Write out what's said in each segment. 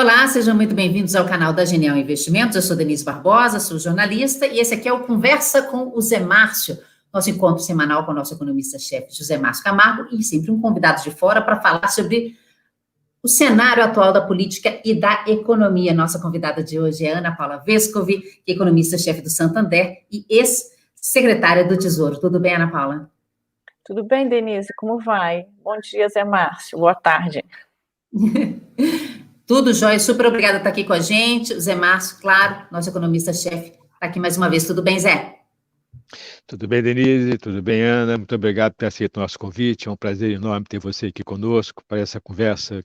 Olá, sejam muito bem-vindos ao canal da Genial Investimentos. Eu sou Denise Barbosa, sou jornalista e esse aqui é o Conversa com o Zé Márcio, nosso encontro semanal com o nosso economista-chefe José Márcio Camargo e sempre um convidado de fora para falar sobre o cenário atual da política e da economia. Nossa convidada de hoje é Ana Paula Vescovi, que é economista-chefe do Santander e ex-secretária do Tesouro. Tudo bem, Ana Paula? Tudo bem, Denise? Como vai? Bom dia, Zé Márcio. Boa tarde. Tudo jóia, super obrigada por estar aqui com a gente. O Zé Márcio, claro, nosso economista-chefe, está aqui mais uma vez. Tudo bem, Zé? Tudo bem, Denise? Tudo bem, Ana? Muito obrigado por ter aceito o nosso convite. É um prazer enorme ter você aqui conosco para essa conversa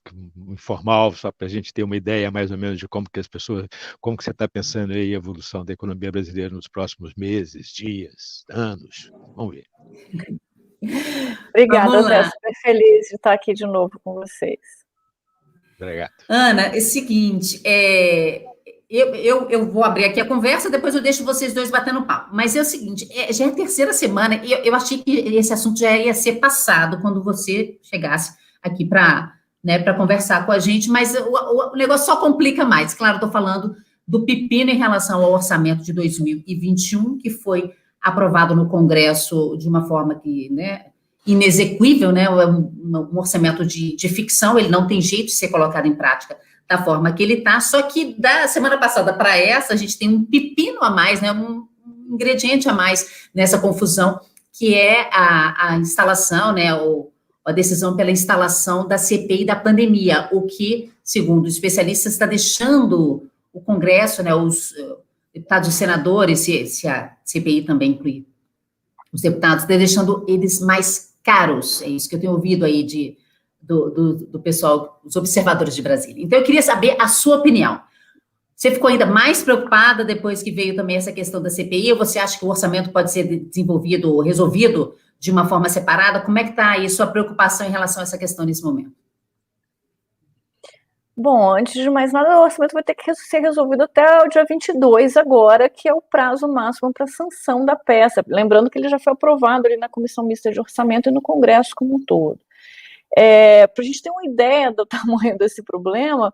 informal, só para a gente ter uma ideia mais ou menos de como que as pessoas, como que você está pensando aí a evolução da economia brasileira nos próximos meses, dias, anos. Vamos ver. Obrigada, Zé. Super feliz de estar aqui de novo com vocês. Obrigado. Ana, é o seguinte, eu vou abrir aqui a conversa, depois eu deixo vocês dois batendo papo. Mas é o seguinte, já é a terceira semana, e eu achei que esse assunto já ia ser passado quando você chegasse aqui para conversar com a gente, mas o negócio só complica mais. Claro, estou falando do pepino em relação ao orçamento de 2021, que foi aprovado no Congresso de uma forma que, inexequível, é um orçamento de ficção, ele não tem jeito de ser colocado em prática da forma que ele está, só que da semana passada para essa, a gente tem um pepino a mais, um ingrediente a mais nessa confusão, que é a instalação, a decisão pela instalação da CPI da pandemia, o que, segundo os especialistas, está deixando o Congresso, os deputados e senadores, se a CPI também inclui os deputados, está deixando eles mais caros, é isso que eu tenho ouvido aí do pessoal, os observadores de Brasília. Então, eu queria saber a sua opinião. Você ficou ainda mais preocupada depois que veio também essa questão da CPI, ou você acha que o orçamento pode ser desenvolvido ou resolvido de uma forma separada? Como é que está aí sua preocupação em relação a essa questão nesse momento? Bom, antes de mais nada, o orçamento vai ter que ser resolvido até o dia 22 agora, que é o prazo máximo para sanção da peça. Lembrando que ele já foi aprovado ali na Comissão Mista de Orçamento e no Congresso como um todo. Para a gente ter uma ideia do tamanho desse problema,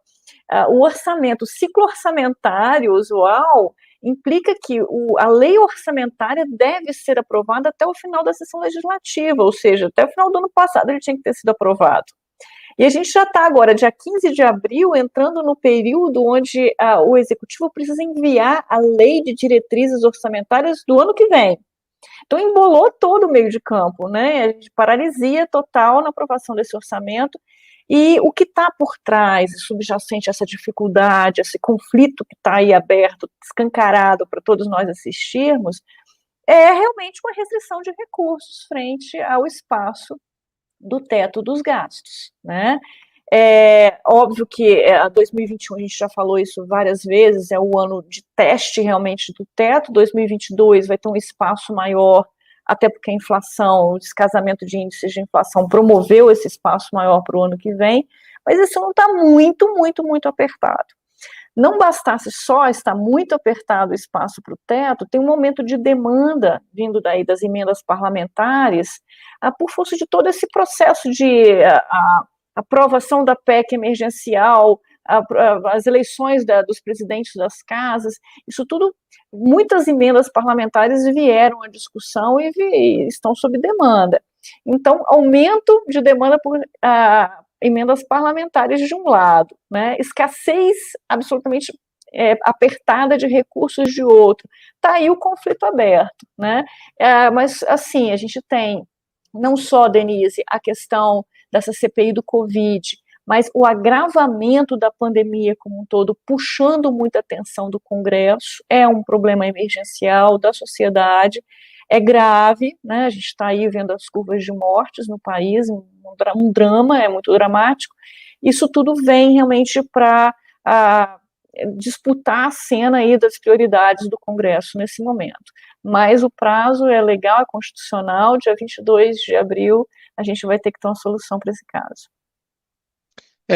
o orçamento, o ciclo orçamentário usual, implica que a lei orçamentária deve ser aprovada até o final da sessão legislativa, ou seja, até o final do ano passado ele tinha que ter sido aprovado. E a gente já está agora, dia 15 de abril, entrando no período onde o Executivo precisa enviar a lei de diretrizes orçamentárias do ano que vem. Então, embolou todo o meio de campo, A gente paralisia total na aprovação desse orçamento, e o que está por trás, subjacente a essa dificuldade, esse conflito que está aí aberto, escancarado para todos nós assistirmos, é realmente uma restrição de recursos frente ao espaço do teto dos gastos, É óbvio que 2021, a gente já falou isso várias vezes, é o ano de teste realmente do teto, 2022 vai ter um espaço maior, até porque a inflação, o descasamento de índices de inflação promoveu esse espaço maior para o ano que vem, mas isso não está muito, muito, muito apertado. Não bastasse só estar muito apertado o espaço para o teto, tem um aumento de demanda vindo daí das emendas parlamentares, por força de todo esse processo de aprovação da PEC emergencial, as eleições dos presidentes das casas, isso tudo, muitas emendas parlamentares vieram à discussão e estão sob demanda. Então, aumento de demanda por emendas parlamentares de um lado, escassez absolutamente apertada de recursos de outro. Está aí o conflito aberto, mas, assim, a gente tem não só, Denise, a questão dessa CPI do Covid, mas o agravamento da pandemia como um todo, puxando muita atenção do Congresso, é um problema emergencial da sociedade, é grave, a gente está aí vendo as curvas de mortes no país, um drama, é muito dramático. Isso tudo vem realmente para disputar a cena aí das prioridades do Congresso nesse momento. Mas o prazo é legal, é constitucional, dia 22 de abril a gente vai ter que ter uma solução para esse caso.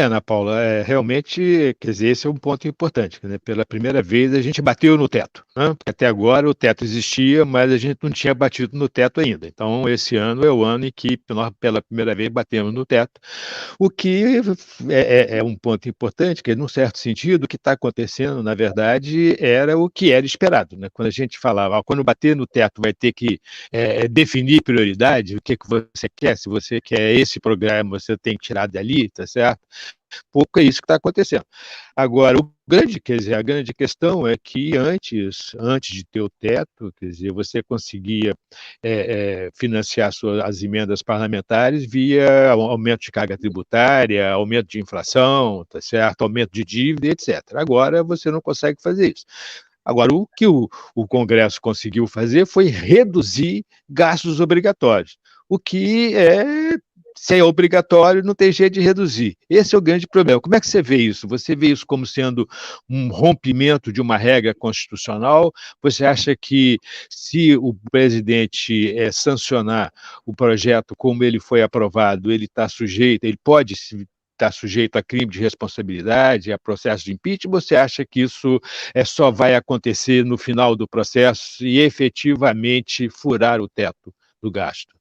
Ana Paula, realmente, quer dizer, esse é um ponto importante, né? Pela primeira vez a gente bateu no teto, né? Porque até agora o teto existia, mas a gente não tinha batido no teto ainda. Então, esse ano é o ano em que nós, pela primeira vez, batemos no teto, o que é um ponto importante, que, num certo sentido, o que está acontecendo, na verdade, era o que era esperado, né? Quando a gente falava, quando bater no teto vai ter que definir prioridade, o que você quer, se você quer esse programa, você tem que tirar dali, tá certo? Pouco é isso que está acontecendo. Agora, quer dizer, a grande questão é que antes de ter o teto, quer dizer, você conseguia financiar as emendas parlamentares via aumento de carga tributária, aumento de inflação, tá certo? Aumento de dívida, etc. Agora você não consegue fazer isso. Agora, o que o Congresso conseguiu fazer foi reduzir gastos obrigatórios, o que se é obrigatório, não tem jeito de reduzir. Esse é o grande problema. Como é que você vê isso? Você vê isso como sendo um rompimento de uma regra constitucional? Você acha que se o presidente sancionar o projeto como ele foi aprovado, ele pode estar sujeito a crime de responsabilidade, a processo de impeachment? Você acha que isso só vai acontecer no final do processo e efetivamente furar o teto do gasto?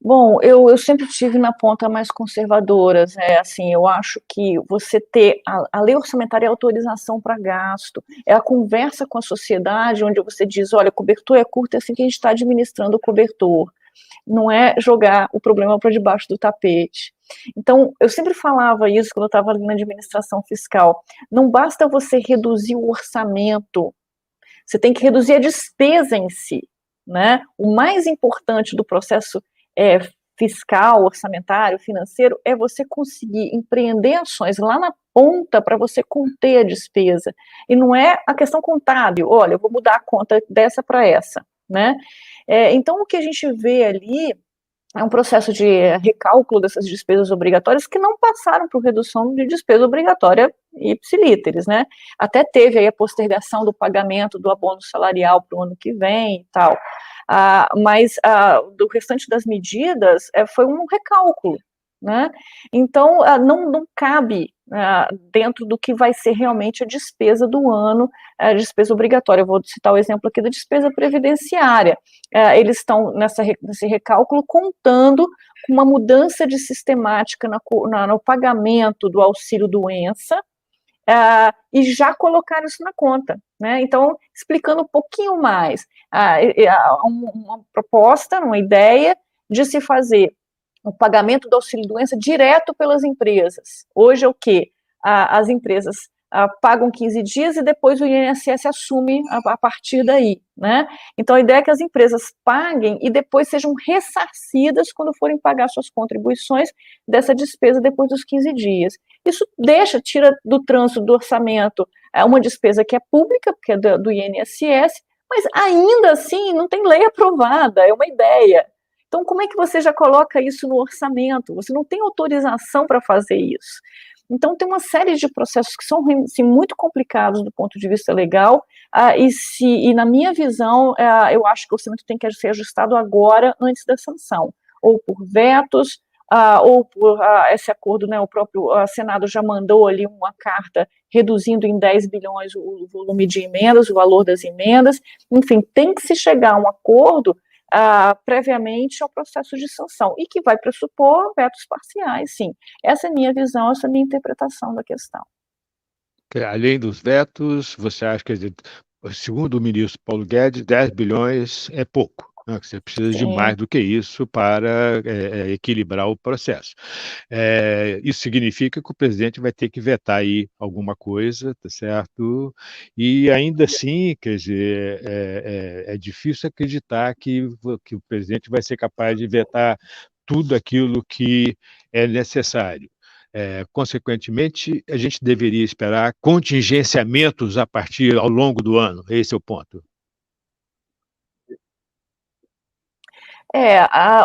Bom, eu sempre estive na ponta mais conservadora, assim, eu acho que você ter a lei orçamentária é autorização para gasto, é a conversa com a sociedade, onde você diz, olha, cobertor é curto, é assim que a gente está administrando o cobertor, não é jogar o problema para debaixo do tapete. Então, eu sempre falava isso quando eu estava na administração fiscal, não basta você reduzir o orçamento, você tem que reduzir a despesa em si, né? O mais importante do processo fiscal, orçamentário, financeiro, é você conseguir empreender ações lá na ponta para você conter a despesa. E não é a questão contábil, olha, eu vou mudar a conta dessa para essa, né? Então, o que a gente vê ali é um processo de recálculo dessas despesas obrigatórias que não passaram por redução de despesa obrigatória ipsilíteres, né? Até teve aí a postergação do pagamento do abono salarial para o ano que vem e tal. Mas do restante das medidas foi um recálculo, né? Então, não cabe dentro do que vai ser realmente a despesa do ano, a despesa obrigatória. Eu vou citar o exemplo aqui da despesa previdenciária. Eles estão nesse recálculo contando com uma mudança de sistemática no pagamento do auxílio-doença, e já colocaram isso na conta, né? Então, explicando um pouquinho mais, uma proposta, uma ideia de se fazer o pagamento do auxílio-doença direto pelas empresas. Hoje é o quê? As empresas pagam 15 dias e depois o INSS assume a partir daí, né? Então, a ideia é que as empresas paguem e depois sejam ressarcidas quando forem pagar suas contribuições dessa despesa depois dos 15 dias. Isso tira do trânsito do orçamento uma despesa que é pública, porque é do INSS, mas ainda assim não tem lei aprovada, é uma ideia. Então, como é que você já coloca isso no orçamento? Você não tem autorização para fazer isso. Então, tem uma série de processos que são assim, muito complicados do ponto de vista legal, e na minha visão, eu acho que o orçamento tem que ser ajustado agora, antes da sanção, ou por vetos, ou por esse acordo, né, o próprio Senado já mandou ali uma carta reduzindo em 10 bilhões o volume de emendas, o valor das emendas, enfim, tem que se chegar a um acordo previamente ao processo de sanção, e que vai pressupor vetos parciais, sim. Essa é a minha visão, essa é a minha interpretação da questão. Além dos vetos, você acha que, segundo o ministro Paulo Guedes, 10 bilhões é pouco, né? Que você precisa de mais do que isso para equilibrar o processo. Isso significa que o presidente vai ter que vetar aí alguma coisa, tá certo? E ainda assim, quer dizer, é difícil acreditar que o presidente vai ser capaz de vetar tudo aquilo que é necessário. Consequentemente, a gente deveria esperar contingenciamentos ao longo do ano. Esse é o ponto.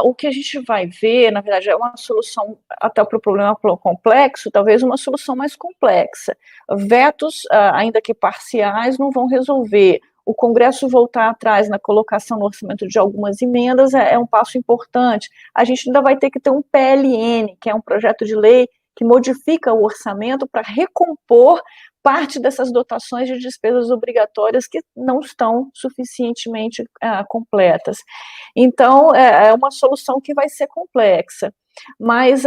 O que a gente vai ver, na verdade, é uma solução até para o problema complexo, talvez uma solução mais complexa. Vetos, ainda que parciais, não vão resolver. o Congresso voltar atrás na colocação no orçamento de algumas emendas é um passo importante. A gente ainda vai ter que ter um PLN, que é um projeto de lei que modifica o orçamento para recompor parte dessas dotações de despesas obrigatórias que não estão suficientemente completas. Então, é uma solução que vai ser complexa, mas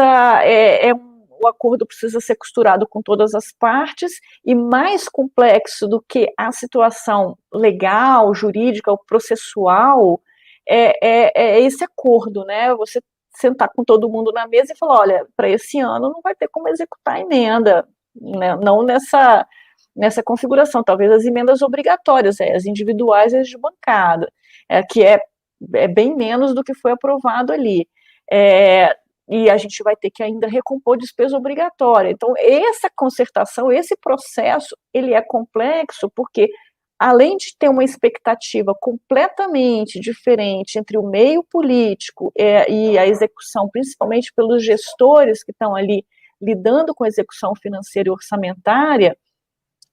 o acordo precisa ser costurado com todas as partes, e mais complexo do que a situação legal, jurídica ou processual é esse acordo, né? Você sentar com todo mundo na mesa e falar, olha, para esse ano não vai ter como executar a emenda, né? Não nessa configuração, talvez as emendas obrigatórias, as individuais e as de bancada, que é bem menos do que foi aprovado ali. E a gente vai ter que ainda recompor despesa obrigatória. Então, essa concertação, esse processo, ele é complexo, porque além de ter uma expectativa completamente diferente entre o meio político e a execução, principalmente pelos gestores que estão ali lidando com a execução financeira e orçamentária,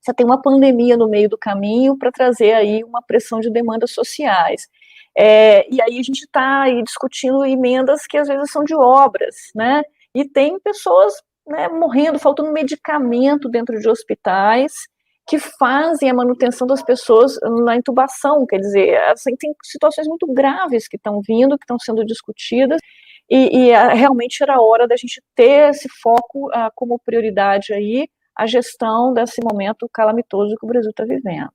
você tem uma pandemia no meio do caminho para trazer aí uma pressão de demandas sociais. E aí a gente está aí discutindo emendas que às vezes são de obras, né? E tem pessoas, né, morrendo, faltando medicamento dentro de hospitais que fazem a manutenção das pessoas na intubação, quer dizer, assim, tem situações muito graves que estão vindo, que estão sendo discutidas, e realmente era hora da gente ter esse foco como prioridade aí, a gestão desse momento calamitoso que o Brasil está vivendo.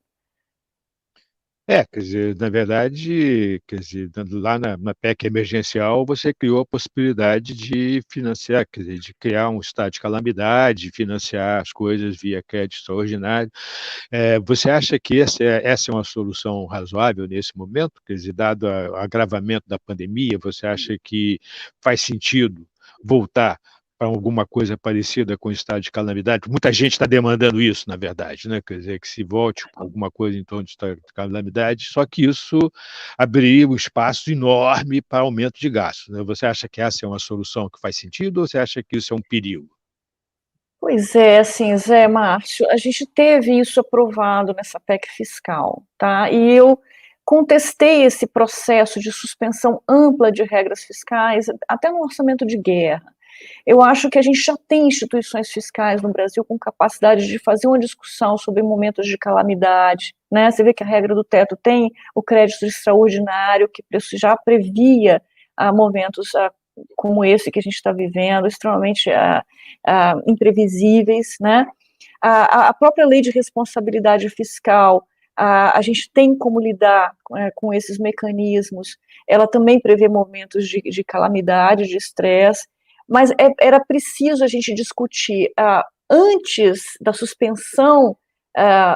Quer dizer, na verdade, quer dizer, lá na PEC emergencial, você criou a possibilidade de financiar, quer dizer, de criar um estado de calamidade, financiar as coisas via crédito extraordinário. Você acha que essa é uma solução razoável nesse momento? Quer dizer, dado o agravamento da pandemia, você acha que faz sentido voltar para alguma coisa parecida com o estado de calamidade? Muita gente está demandando isso, na verdade, né? Quer dizer, que se volte com alguma coisa em torno de estado de calamidade, só que isso abriria um espaço enorme para aumento de gastos, né? Você acha que essa é uma solução que faz sentido ou você acha que isso é um perigo? Pois é, assim, Zé Márcio, a gente teve isso aprovado nessa PEC fiscal, tá? E eu contestei esse processo de suspensão ampla de regras fiscais, até no orçamento de guerra. Eu acho que a gente já tem instituições fiscais no Brasil com capacidade de fazer uma discussão sobre momentos de calamidade, né? Você vê que a regra do teto tem o crédito extraordinário, que já previa momentos como esse que a gente está vivendo, extremamente imprevisíveis, né? A própria lei de responsabilidade fiscal, a gente tem como lidar com esses mecanismos, ela também prevê momentos de calamidade, de estresse, mas era preciso a gente discutir antes da suspensão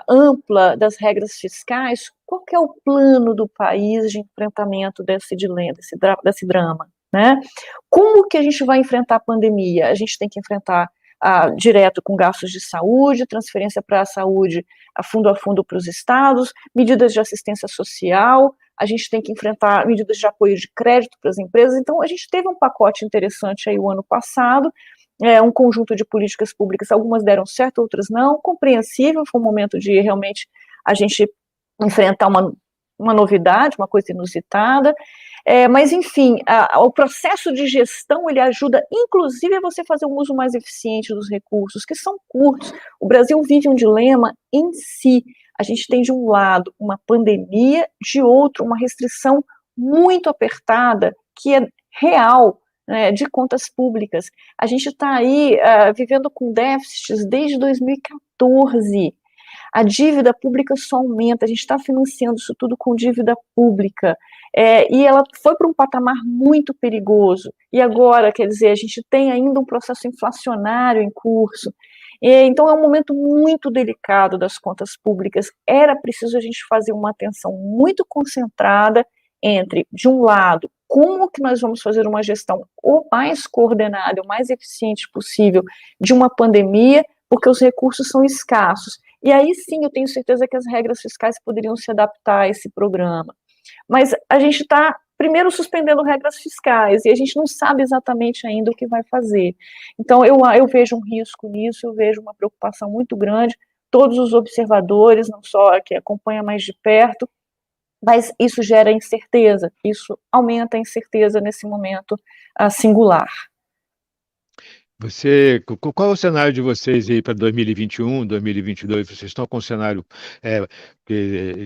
ampla das regras fiscais, qual que é o plano do país de enfrentamento desse dilema, desse drama, né? Como que a gente vai enfrentar a pandemia? A gente tem que enfrentar direto com gastos de saúde, transferência para a saúde a fundo para os estados, medidas de assistência social, a gente tem que enfrentar medidas de apoio de crédito para as empresas. Então, a gente teve um pacote interessante aí o ano passado, um conjunto de políticas públicas, algumas deram certo, outras não, compreensível, foi um momento de realmente a gente enfrentar uma novidade, uma coisa inusitada, mas enfim, o processo de gestão, ele ajuda inclusive a você fazer um uso mais eficiente dos recursos, que são curtos. O Brasil vive um dilema em si. A gente tem de um lado uma pandemia, de outro uma restrição muito apertada, que é real, né, de contas públicas. A gente está aí vivendo com déficits desde 2014. A dívida pública só aumenta, a gente está financiando isso tudo com dívida pública, e ela foi para um patamar muito perigoso, e agora, quer dizer, a gente tem ainda um processo inflacionário em curso, então é um momento muito delicado das contas públicas. Era preciso a gente fazer uma atenção muito concentrada entre, de um lado, como que nós vamos fazer uma gestão o mais coordenada, o mais eficiente possível de uma pandemia, porque os recursos são escassos. E aí sim eu tenho certeza que as regras fiscais poderiam se adaptar a esse programa. Mas a gente está, primeiro, suspendendo regras fiscais, e a gente não sabe exatamente ainda o que vai fazer. Então eu vejo um risco nisso, eu vejo uma preocupação muito grande, todos os observadores, não só que acompanham mais de perto, mas isso gera incerteza, isso aumenta a incerteza nesse momento singular. Qual é o cenário de vocês aí para 2021, 2022? Vocês estão com um cenário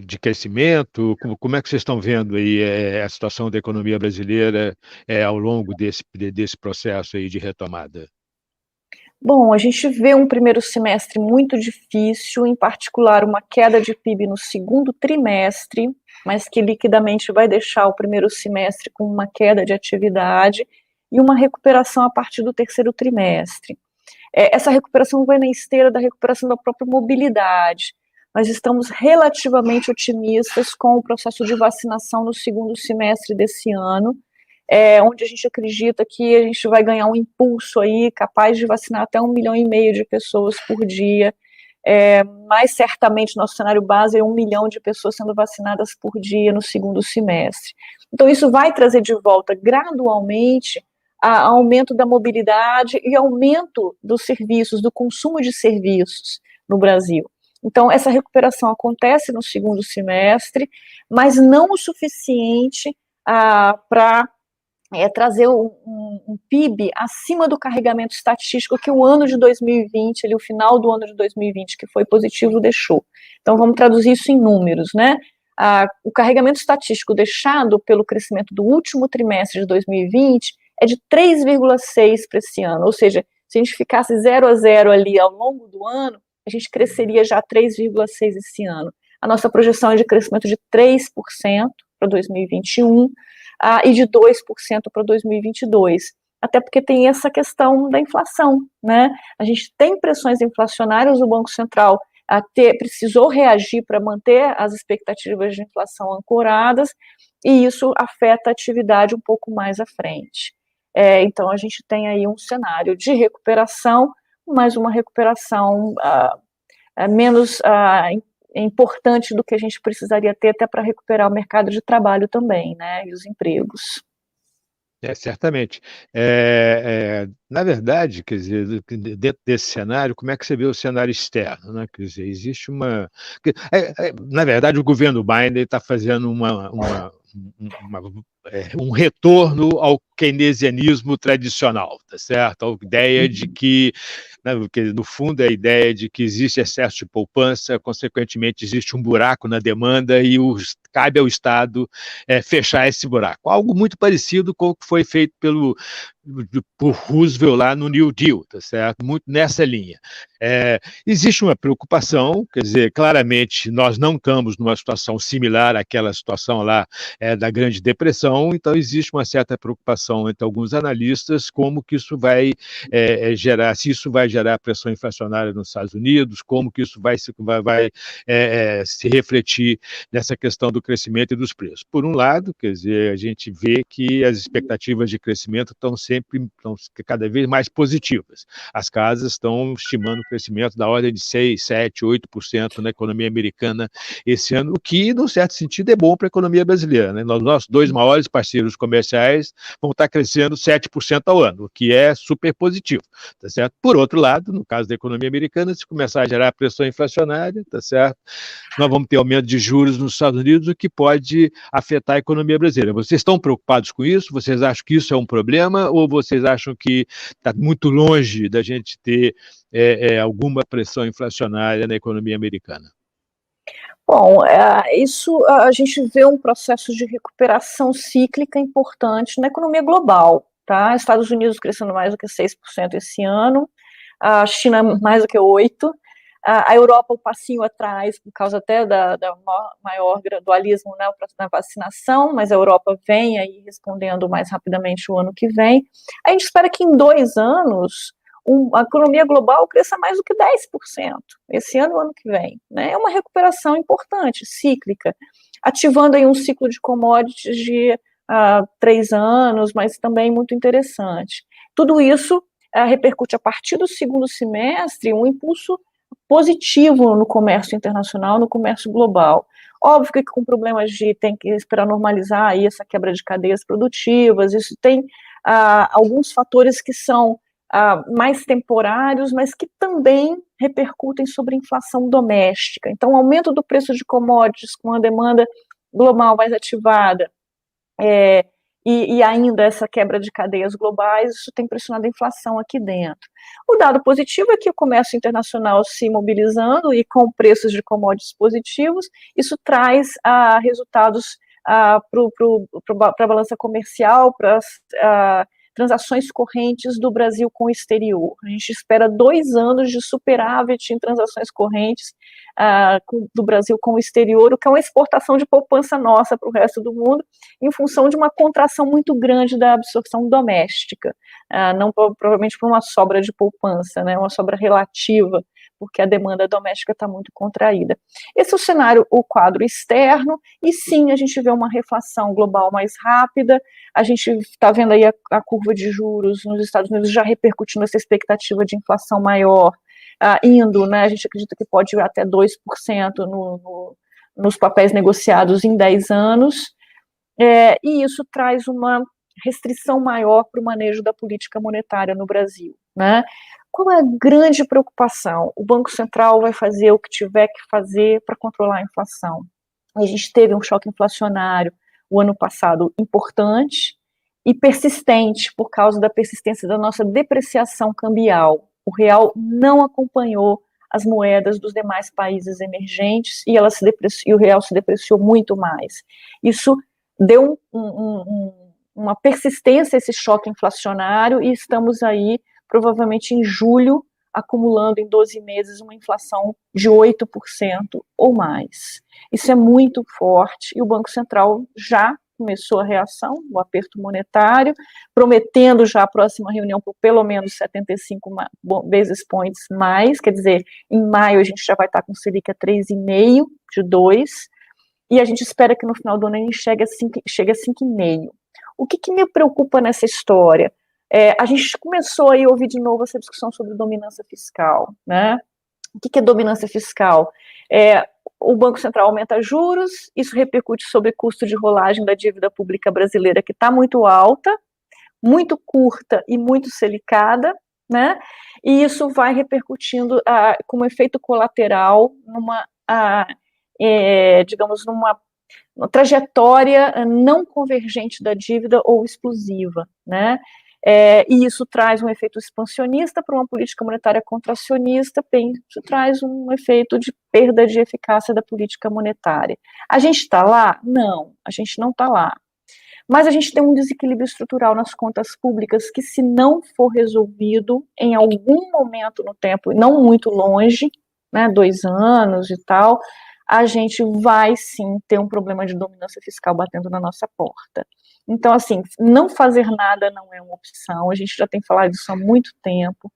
de crescimento? Como é que vocês estão vendo aí a situação da economia brasileira ao longo desse processo aí de retomada? Bom, a gente vê um primeiro semestre muito difícil, em particular uma queda de PIB no segundo trimestre, mas que liquidamente vai deixar o primeiro semestre com uma queda de atividade e uma recuperação a partir do terceiro trimestre. Essa recuperação vai na esteira da recuperação da própria mobilidade. Nós estamos relativamente otimistas com o processo de vacinação no segundo semestre desse ano, onde a gente acredita que a gente vai ganhar um impulso aí capaz de vacinar até 1,5 milhão de pessoas por dia, mas certamente nosso cenário base é 1 milhão de pessoas sendo vacinadas por dia no segundo semestre. Então isso vai trazer de volta gradualmente a aumento da mobilidade e aumento dos serviços, do consumo de serviços no Brasil. Então essa recuperação acontece no segundo semestre, mas não o suficiente para trazer um PIB acima do carregamento estatístico que o ano de 2020, o final do ano de 2020, que foi positivo, deixou. Então, vamos traduzir isso em números, né? O carregamento estatístico deixado pelo crescimento do último trimestre de 2020 é de 3,6 para esse ano, ou seja, se a gente ficasse 0 a 0 ali ao longo do ano, a gente cresceria já 3,6 esse ano. A nossa projeção é de crescimento de 3% para 2021, e de 2% para 2022, até porque tem essa questão da inflação, né? A gente tem pressões inflacionárias, o Banco Central precisou reagir para manter as expectativas de inflação ancoradas, e isso afeta a atividade um pouco mais à frente. Então a gente tem aí um cenário de recuperação, mas uma recuperação menos importante do que a gente precisaria ter até para recuperar o mercado de trabalho também, né, e os empregos. Certamente. Na verdade, quer dizer, dentro desse cenário, como é que você vê o cenário externo, né? Quer dizer, existe na verdade, o governo Biden está fazendo um retorno ao keynesianismo tradicional, tá certo? A ideia de que, né, no fundo, é a ideia de que existe excesso de poupança, consequentemente existe um buraco na demanda e cabe ao Estado fechar esse buraco. Algo muito parecido com o que foi feito por Roosevelt lá no New Deal, tá certo? Muito nessa linha. Existe uma preocupação, quer dizer, claramente nós não estamos numa situação similar àquela situação lá da Grande Depressão, então existe uma certa preocupação entre alguns analistas como que isso vai se isso vai gerar pressão inflacionária nos Estados Unidos, como que isso vai se refletir nessa questão do crescimento e dos preços. Por um lado, quer dizer, a gente vê que as expectativas de crescimento estão cada vez mais positivas. As casas estão estimando um crescimento da ordem de 6, 7, 8% na economia americana esse ano, o que, num certo sentido, é bom para a economia brasileira, né? Os nossos dois maiores parceiros comerciais vão estar crescendo 7% ao ano, o que é super positivo, tá certo? Por outro lado, no caso da economia americana, se começar a gerar pressão inflacionária, tá certo? Nós vamos ter aumento de juros nos Estados Unidos, o que pode afetar a economia brasileira. Vocês estão preocupados com isso? Vocês acham que isso é um problema ou vocês acham que está muito longe da gente ter alguma pressão inflacionária na economia americana? Bom, isso a gente vê um processo de recuperação cíclica importante na economia global, tá? Estados Unidos crescendo mais do que 6% esse ano, a China mais do que 8%, a Europa um passinho atrás, por causa até da maior gradualismo, né, na vacinação, mas a Europa vem aí respondendo mais rapidamente o ano que vem. A gente espera que em 2 anos a economia global cresça mais do que 10%, esse ano e o ano que vem, né? É uma recuperação importante, cíclica, ativando aí um ciclo de commodities de 3 anos, mas também muito interessante. Tudo isso repercute a partir do segundo semestre um impulso positivo no comércio internacional, no comércio global. Óbvio que com problemas tem que esperar normalizar aí essa quebra de cadeias produtivas, isso tem alguns fatores que são mais temporários, mas que também repercutem sobre a inflação doméstica. Então, o aumento do preço de commodities com a demanda global mais ativada, e ainda essa quebra de cadeias globais, isso tem pressionado a inflação aqui dentro. O dado positivo é que o comércio internacional se mobilizando e com preços de commodities positivos, isso traz resultados para a balança comercial, para as transações correntes do Brasil com o exterior. A gente espera 2 anos de superávit em transações correntes do Brasil com o exterior, o que é uma exportação de poupança nossa para o resto do mundo, em função de uma contração muito grande da absorção doméstica, não provavelmente por uma sobra de poupança, né, uma sobra relativa, porque a demanda doméstica está muito contraída. Esse é o cenário, o quadro externo, e sim, a gente vê uma reflação global mais rápida, a gente está vendo aí a curva de juros nos Estados Unidos já repercutindo essa expectativa de inflação maior, indo, né, a gente acredita que pode ir até 2% nos papéis negociados em 10 anos, e isso traz uma restrição maior para o manejo da política monetária no Brasil, né? Qual é a grande preocupação? O Banco Central vai fazer o que tiver que fazer para controlar a inflação. A gente teve um choque inflacionário o ano passado importante e persistente por causa da persistência da nossa depreciação cambial. O real não acompanhou as moedas dos demais países emergentes e o real se depreciou muito mais. Isso deu uma persistência a esse choque inflacionário e estamos aí provavelmente em julho, acumulando em 12 meses uma inflação de 8% ou mais. Isso é muito forte, e o Banco Central já começou a reação, o aperto monetário, prometendo já a próxima reunião por pelo menos 75 basis points mais, quer dizer, em maio a gente já vai estar com Selic a 3,5 de 2, e a gente espera que no final do ano a gente chegue a 5,5. O que me preocupa nessa história? A gente começou aí a ouvir de novo essa discussão sobre dominância fiscal, né? O que é dominância fiscal? O Banco Central aumenta juros, isso repercute sobre custo de rolagem da dívida pública brasileira, que está muito alta, muito curta e muito selicada, né? E isso vai repercutindo como efeito colateral digamos, numa trajetória não convergente da dívida ou explosiva, né? E isso traz um efeito expansionista para uma política monetária contracionista, isso traz um efeito de perda de eficácia da política monetária. A gente está lá? Não, a gente não está lá. Mas a gente tem um desequilíbrio estrutural nas contas públicas que, se não for resolvido em algum momento no tempo, não muito longe, né, 2 anos e tal, a gente vai sim ter um problema de dominância fiscal batendo na nossa porta. Então, assim, não fazer nada não é uma opção, a gente já tem falado disso há muito tempo.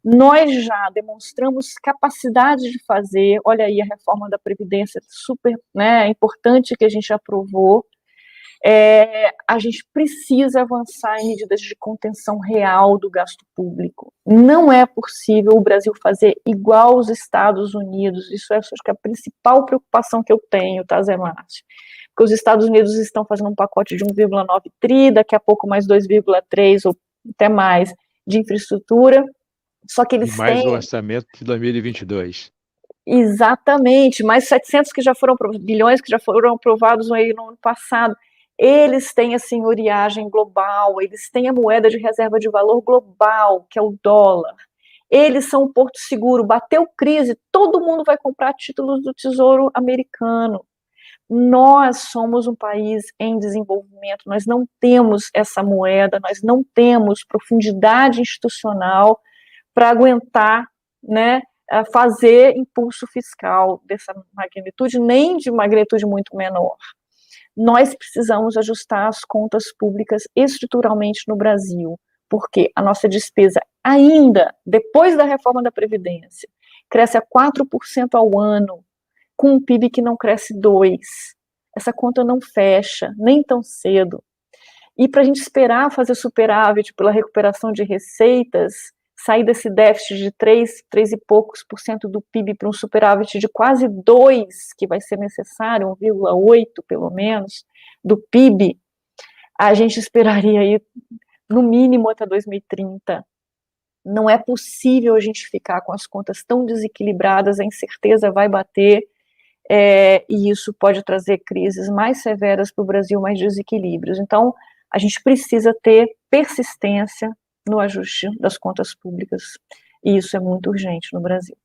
Nós já demonstramos capacidade de fazer, olha aí a reforma da Previdência super, né, importante que a gente aprovou. A gente precisa avançar em medidas de contenção real do gasto público. Não é possível o Brasil fazer igual aos Estados Unidos, isso acho que é a principal preocupação que eu tenho, tá, Zé Márcio? Porque os Estados Unidos estão fazendo um pacote de 1,9 tri, daqui a pouco mais 2,3 ou até mais de infraestrutura, só que eles mais têm... o orçamento de 2022. Exatamente, mais 700 bilhões que já foram aprovados aí no ano passado. Eles têm a senhoriagem global, eles têm a moeda de reserva de valor global, que é o dólar. Eles são um porto seguro, bateu crise, todo mundo vai comprar títulos do Tesouro Americano. Nós somos um país em desenvolvimento, nós não temos essa moeda, nós não temos profundidade institucional para aguentar, né, fazer impulso fiscal dessa magnitude, nem de magnitude muito menor. Nós precisamos ajustar as contas públicas estruturalmente no Brasil, porque a nossa despesa ainda, depois da reforma da Previdência, cresce a 4% ao ano, com um PIB que não cresce 2%. Essa conta não fecha, nem tão cedo. E para a gente esperar fazer superávit pela recuperação de receitas, sair desse déficit de 3 e poucos por cento do PIB para um superávit de quase 2%, que vai ser necessário, 1,8% pelo menos, do PIB, a gente esperaria aí no mínimo até 2030. Não é possível a gente ficar com as contas tão desequilibradas, a incerteza vai bater, e isso pode trazer crises mais severas para o Brasil, mais desequilíbrios. Então, a gente precisa ter persistência no ajuste das contas públicas, e isso é muito urgente no Brasil.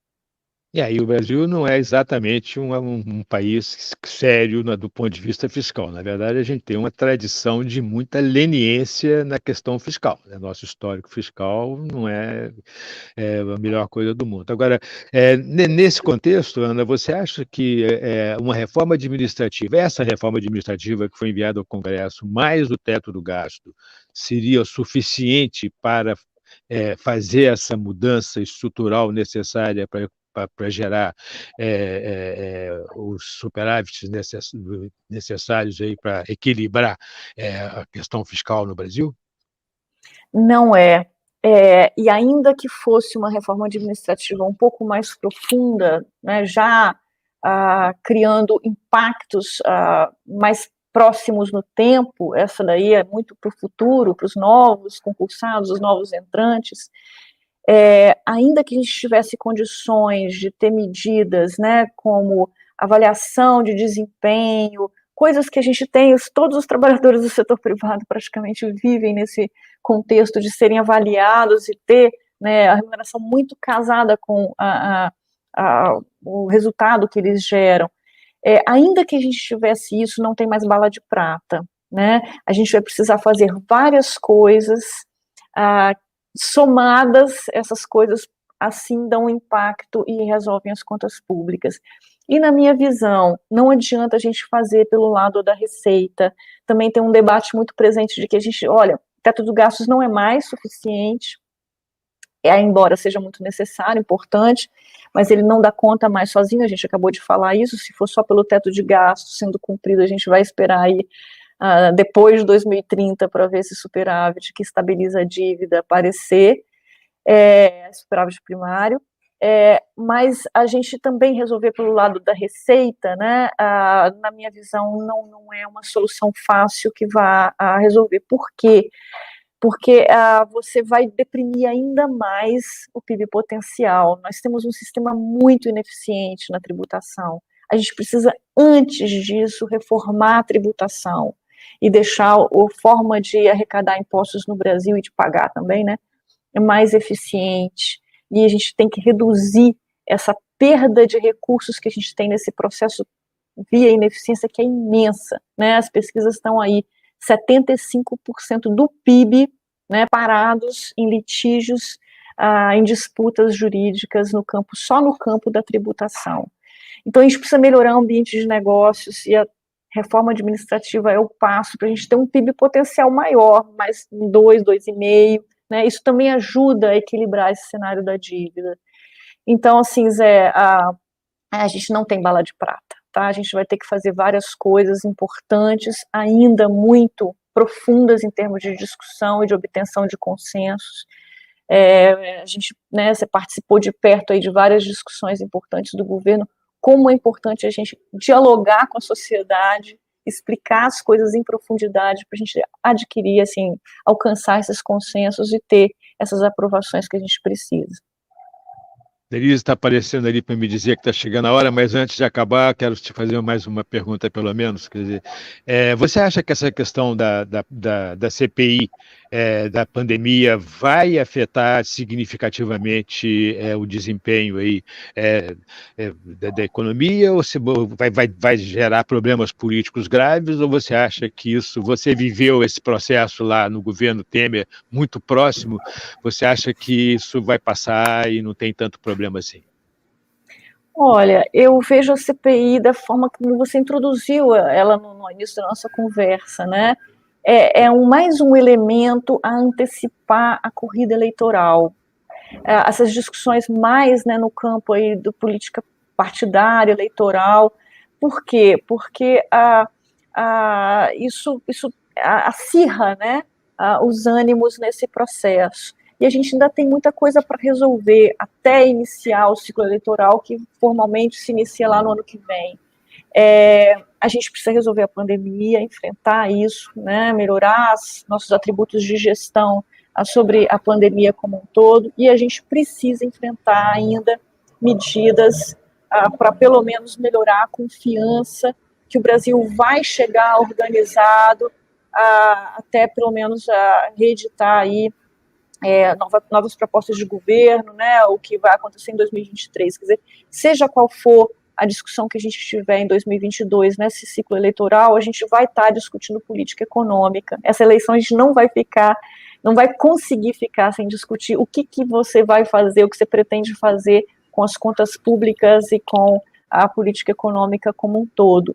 E aí o Brasil não é exatamente um país sério do ponto de vista fiscal. Na verdade, a gente tem uma tradição de muita leniência na questão fiscal, né? Nosso histórico fiscal não é a melhor coisa do mundo. Agora, nesse contexto, Ana, você acha que uma reforma administrativa, essa reforma administrativa que foi enviada ao Congresso, mais o teto do gasto, seria suficiente para fazer essa mudança estrutural necessária para gerar os superávites necessários aí para equilibrar a questão fiscal no Brasil? Não é. E ainda que fosse uma reforma administrativa um pouco mais profunda, né, já criando impactos mais próximos no tempo, essa daí é muito para o futuro, para os novos concursados, os novos entrantes, ainda que a gente tivesse condições de ter medidas, né, como avaliação de desempenho, coisas que a gente tem, todos os trabalhadores do setor privado praticamente vivem nesse contexto de serem avaliados e ter, né, a remuneração muito casada com o resultado que eles geram. Ainda que a gente tivesse isso, não tem mais bala de prata, né? A gente vai precisar fazer várias coisas, somadas, essas coisas assim dão impacto e resolvem as contas públicas. E na minha visão, não adianta a gente fazer pelo lado da receita. Também tem um debate muito presente de que a gente, olha, o teto de gastos não é mais suficiente, embora seja muito necessário, importante, mas ele não dá conta mais sozinho, a gente acabou de falar isso, se for só pelo teto de gastos sendo cumprido, a gente vai esperar aí depois de 2030 para ver esse superávit que estabiliza a dívida aparecer, superávit primário, mas a gente também resolver pelo lado da receita, né, na minha visão, não é uma solução fácil que vá resolver. Por quê? Porque você vai deprimir ainda mais o PIB potencial. Nós temos um sistema muito ineficiente na tributação. A gente precisa, antes disso, reformar a tributação e deixar a forma de arrecadar impostos no Brasil e de pagar também, né, mais eficiente. E a gente tem que reduzir essa perda de recursos que a gente tem nesse processo via ineficiência, que é imensa, né? As pesquisas estão aí, 75% do PIB, né, parados em litígios, em disputas jurídicas no campo, só no campo da tributação. Então a gente precisa melhorar o ambiente de negócios e a reforma administrativa é o passo para a gente ter um PIB potencial maior, mais 2, 2,5, né? Isso também ajuda a equilibrar esse cenário da dívida. Então, assim, Zé, a gente não tem bala de prata, tá? A gente vai ter que fazer várias coisas importantes, ainda muito profundas em termos de discussão e de obtenção de consensos. A gente, né, você participou de perto aí de várias discussões importantes do governo, como é importante a gente dialogar com a sociedade, explicar as coisas em profundidade para a gente adquirir, assim, alcançar esses consensos e ter essas aprovações que a gente precisa. Denise está aparecendo ali para me dizer que está chegando a hora, mas antes de acabar, quero te fazer mais uma pergunta, pelo menos. Quer dizer, você acha que essa questão da CPI, da pandemia, vai afetar significativamente o desempenho aí, da economia, ou se vai gerar problemas políticos graves, ou você acha que isso, você viveu esse processo lá no governo Temer, muito próximo, você acha que isso vai passar e não tem tanto problema assim? Olha, eu vejo a CPI da forma como você introduziu ela no início da nossa conversa, né? Mais um elemento a antecipar a corrida eleitoral. Essas discussões mais, né, no campo aí do política partidária, eleitoral. Por quê? Porque isso acirra, né, os ânimos nesse processo. E a gente ainda tem muita coisa para resolver até iniciar o ciclo eleitoral, que formalmente se inicia lá no ano que vem. A gente precisa resolver a pandemia, enfrentar isso, né, melhorar nossos atributos de gestão sobre a pandemia como um todo, e a gente precisa enfrentar ainda medidas para pelo menos melhorar a confiança que o Brasil vai chegar organizado até pelo menos reeditar aí novas propostas de governo, né, o que vai acontecer em 2023, quer dizer, seja qual for a discussão que a gente tiver em 2022, nesse ciclo eleitoral, a gente vai estar discutindo política econômica. Essa eleição a gente não vai conseguir ficar sem discutir o que você vai fazer, o que você pretende fazer com as contas públicas e com a política econômica como um todo.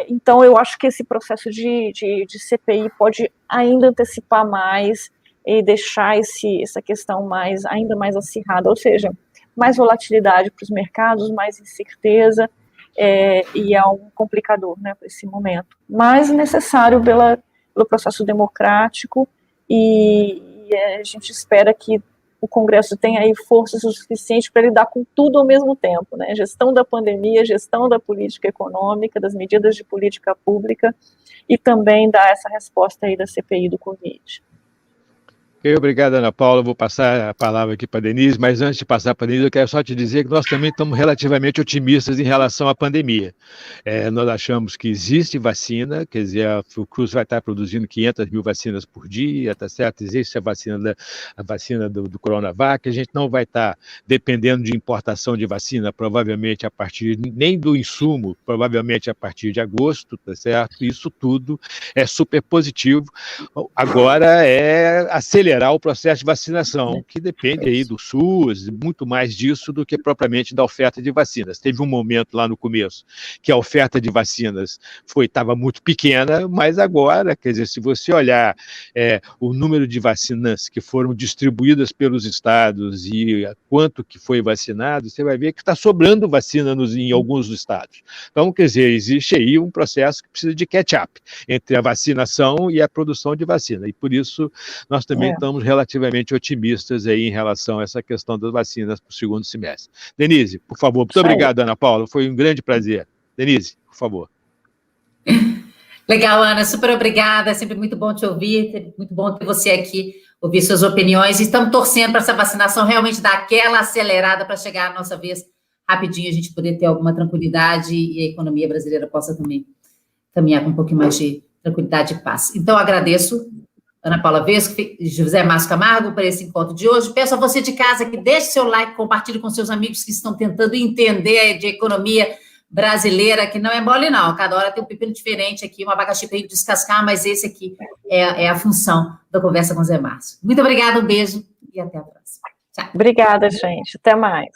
Então, eu acho que esse processo de CPI pode ainda antecipar mais e deixar essa questão ainda mais acirrada, ou seja, mais volatilidade para os mercados, mais incerteza, e é um complicador, né, para esse momento, mas necessário pelo processo democrático, e a gente espera que o Congresso tenha aí forças o suficiente para lidar com tudo ao mesmo tempo, né, gestão da pandemia, gestão da política econômica, das medidas de política pública, e também dar essa resposta aí da CPI do Covid. Obrigado, Ana Paula. Vou passar a palavra aqui para a Denise, mas antes de passar para a Denise, eu quero só te dizer que nós também estamos relativamente otimistas em relação à pandemia. Nós achamos que existe vacina, quer dizer, a Fiocruz vai estar produzindo 500 mil vacinas por dia, tá certo? Existe a vacina do Coronavac, a gente não vai estar dependendo de importação de vacina, provavelmente a partir, nem do insumo, provavelmente a partir de agosto, tá certo? Isso tudo é super positivo. Agora é acelerar o processo de vacinação, que depende aí do SUS, muito mais disso do que propriamente da oferta de vacinas. Teve um momento lá no começo que a oferta de vacinas estava muito pequena, mas agora, quer dizer, se você olhar o número de vacinas que foram distribuídas pelos estados e quanto que foi vacinado, você vai ver que está sobrando vacina em alguns estados. Então, quer dizer, existe aí um processo que precisa de catch-up entre a vacinação e a produção de vacina, e por isso nós também estamos relativamente otimistas aí em relação a essa questão das vacinas para o segundo semestre. Denise, por favor. Muito obrigado, Ana Paula. Foi um grande prazer. Denise, por favor. Legal, Ana. Super obrigada. É sempre muito bom te ouvir. Muito bom ter você aqui, ouvir suas opiniões. E estamos torcendo para essa vacinação realmente dar aquela acelerada para chegar a nossa vez rapidinho, a gente poder ter alguma tranquilidade e a economia brasileira possa também caminhar com um pouquinho mais de tranquilidade e paz. Então, agradeço Ana Paula Vesco, José Márcio Camargo, para esse encontro de hoje. Peço a você de casa que deixe seu like, compartilhe com seus amigos que estão tentando entender de economia brasileira, que não é mole não, cada hora tem um pepino diferente aqui, um abacaxi para descascar, mas esse aqui é a função da Conversa com o Zé Márcio. Muito obrigada, um beijo e até a próxima. Tchau. Obrigada, gente. Até mais.